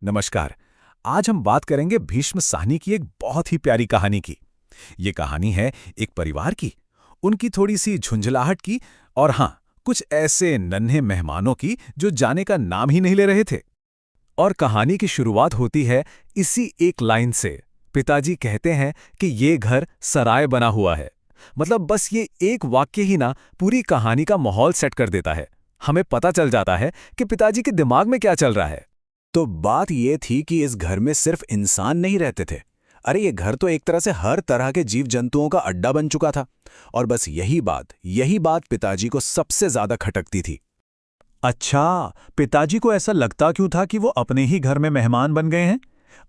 नमस्कार। आज हम बात करेंगे भीष्म साहनी की एक बहुत ही प्यारी कहानी की। ये कहानी है एक परिवार की, उनकी थोड़ी सी झुंझलाहट की और हाँ, कुछ ऐसे नन्हे मेहमानों की जो जाने का नाम ही नहीं ले रहे थे। और कहानी की शुरुआत होती है इसी एक लाइन से। पिताजी कहते हैं कि ये घर सराय बना हुआ है। मतलब बस ये एक वाक्य ही ना पूरी कहानी का माहौल सेट कर देता है। हमें पता चल जाता है कि पिताजी के दिमाग में क्या चल रहा है। तो बात ये थी कि इस घर में सिर्फ इंसान नहीं रहते थे। अरे ये घर तो एक तरह से हर तरह के जीव जंतुओं का अड्डा बन चुका था। और बस यही बात पिताजी को सबसे ज्यादा खटकती थी। अच्छा, पिताजी को ऐसा लगता क्यों था कि वो अपने ही घर में मेहमान बन गए हैं?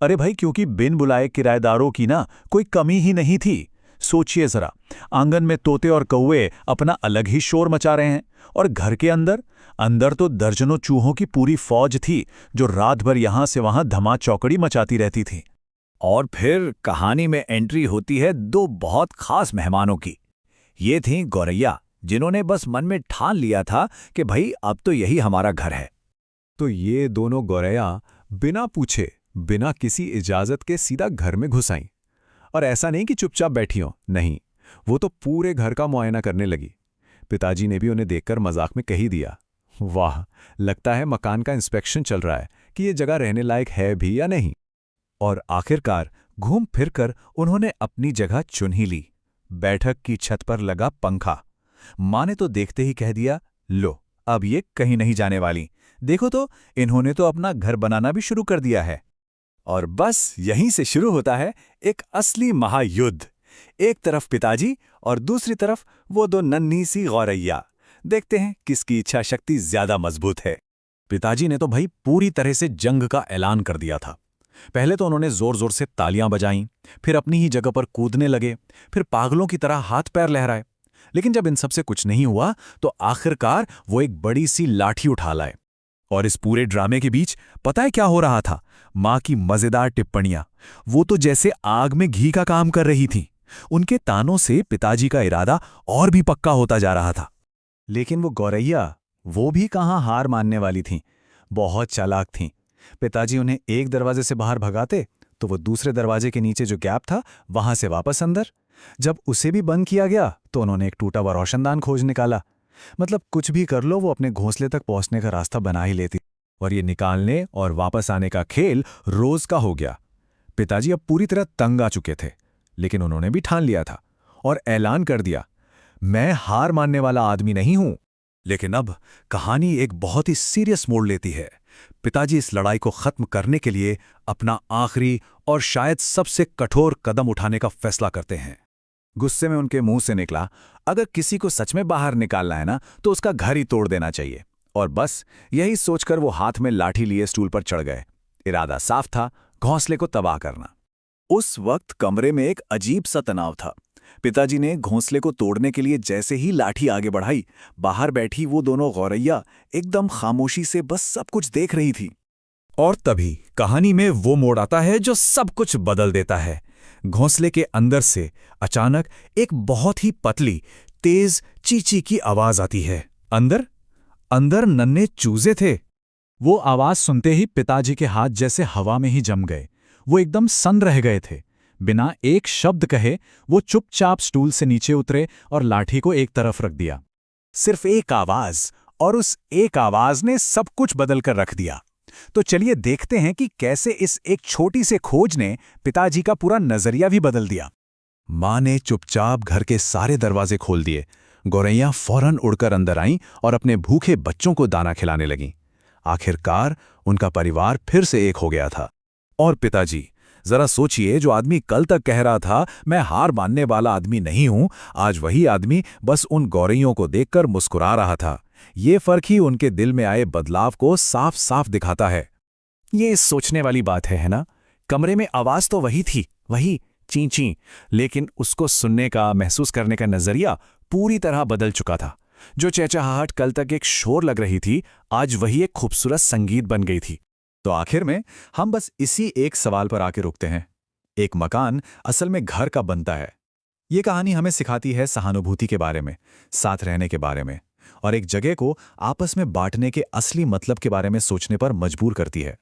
अरे भाई, क्योंकि बिन बुलाए किराएदारों की ना कोई कमी ही नहीं थी। सोचिए जरा, आंगन में तोते और कौवे अपना अलग ही शोर मचा रहे हैं, और घर के अंदर अंदर तो दर्जनों चूहों की पूरी फौज थी जो रात भर यहां से वहां धमा चौकड़ी मचाती रहती थी। और फिर कहानी में एंट्री होती है दो बहुत खास मेहमानों की। ये थीं गौरैया, जिन्होंने बस मन में ठान लिया था कि भाई अब तो यही हमारा घर है। तो ये दोनों गौरैया बिना पूछे, बिना किसी इजाजत के सीधा घर में घुस आईं। और ऐसा नहीं कि चुपचाप बैठी हों, नहीं, वो तो पूरे घर का मुआयना करने लगी। पिताजी ने भी उन्हें देखकर मजाक में कह ही दिया, वाह, लगता है मकान का इंस्पेक्शन चल रहा है कि ये जगह रहने लायक है भी या नहीं। और आखिरकार घूम फिर कर उन्होंने अपनी जगह चुन ही ली। बैठक की छत पर लगा पंखा। माँ ने तो देखते ही कह दिया, लो, अब ये कहीं नहीं जाने वाली। देखो तो, इन्होंने तो अपना घर बनाना भी शुरू कर दिया है। और बस यहीं से शुरू होता है एक असली महायुद्ध। एक तरफ पिताजी और दूसरी तरफ वो दो नन्ही सी गौरैया। देखते हैं किसकी इच्छा शक्ति ज्यादा मजबूत है। पिताजी ने तो भाई पूरी तरह से जंग का ऐलान कर दिया था। पहले तो उन्होंने जोर जोर से तालियां बजाईं, फिर अपनी ही जगह पर कूदने लगे, फिर पागलों की तरह हाथ पैर लहराए। लेकिन जब इन सबसे कुछ नहीं हुआ तो आखिरकार वो एक बड़ी सी लाठी उठा लाए। और इस पूरे ड्रामे के बीच पता है क्या हो रहा था? माँ की मजेदार टिप्पणियां, वो तो जैसे आग में घी का काम कर रही थीं। उनके तानों से पिताजी का इरादा और भी पक्का होता जा रहा था। लेकिन वो गौरैया, वो भी कहाँ हार मानने वाली थीं। बहुत चालाक थीं। पिताजी उन्हें एक दरवाजे से बाहर भगाते तो वो दूसरे दरवाजे के नीचे जो गैप था वहां से वापस अंदर। जब उसे भी बंद किया गया तो उन्होंने एक टूटा हुआ रोशनदान खोज निकाला। मतलब कुछ भी कर लो, वो अपने घोंसले तक पहुंचने का रास्ता बना ही लेती। और ये निकालने और वापस आने का खेल रोज का हो गया। पिताजी अब पूरी तरह तंग आ चुके थे, लेकिन उन्होंने भी ठान लिया था और ऐलान कर दिया, मैं हार मानने वाला आदमी नहीं हूं। लेकिन अब कहानी एक बहुत ही सीरियस मोड़ लेती है। पिताजी इस लड़ाई को खत्म करने के लिए अपना आखिरी और शायद सबसे कठोर कदम उठाने का फैसला करते हैं। गुस्से में उनके मुंह से निकला, अगर किसी को सच में बाहर निकालना है ना तो उसका घर ही तोड़ देना चाहिए। और बस यही सोचकर वो हाथ में लाठी लिए स्टूल पर चढ़ गए। इरादा साफ था, घोंसले को तबाह करना। उस वक्त कमरे में एक अजीब सा तनाव था। पिताजी ने घोंसले को तोड़ने के लिए जैसे ही लाठी आगे बढ़ाई, बाहर बैठी वो दोनों गौरैया एकदम खामोशी से बस सब कुछ देख रही थी। और तभी कहानी में वो मोड़ आता है जो सब कुछ बदल देता है। घोंसले के अंदर से अचानक एक बहुत ही पतली, तेज चींची की आवाज आती है। अंदर अंदर नन्हे चूजे थे। वो आवाज सुनते ही पिताजी के हाथ जैसे हवा में ही जम गए। वो एकदम सन्न रह गए थे। बिना एक शब्द कहे वो चुपचाप स्टूल से नीचे उतरे और लाठी को एक तरफ रख दिया। सिर्फ एक आवाज, और उस एक आवाज ने सब कुछ बदल कर रख दिया। तो चलिए देखते हैं कि कैसे इस एक छोटी से खोज ने पिताजी का पूरा नजरिया भी बदल दिया। माँ ने चुपचाप घर के सारे दरवाजे खोल दिए। गौरैया फौरन उड़कर अंदर आईं और अपने भूखे बच्चों को दाना खिलाने लगीं। आखिरकार उनका परिवार फिर से एक हो गया था। और पिताजी, जरा सोचिए, जो आदमी कल तक कह रहा था मैं हार मानने वाला आदमी नहीं हूं, आज वही आदमी बस उन गौरैयों को देखकर मुस्कुरा रहा था। ये फर्क ही उनके दिल में आए बदलाव को साफ साफ दिखाता है। ये सोचने वाली बात है ना? कमरे में आवाज तो वही थी, वही ची ची, लेकिन उसको सुनने का, महसूस करने का नजरिया पूरी तरह बदल चुका था। जो चहचहाहट कल तक एक शोर लग रही थी, आज वही एक खूबसूरत संगीत बन गई थी। तो आखिर में हम बस इसी एक सवाल पर आके रुकते हैं। एक मकान असल में घर का बनता है। ये कहानी हमें सिखाती है सहानुभूति के बारे में, साथ रहने के बारे में, और एक जगह को आपस में बांटने के असली मतलब के बारे में सोचने पर मजबूर करती है।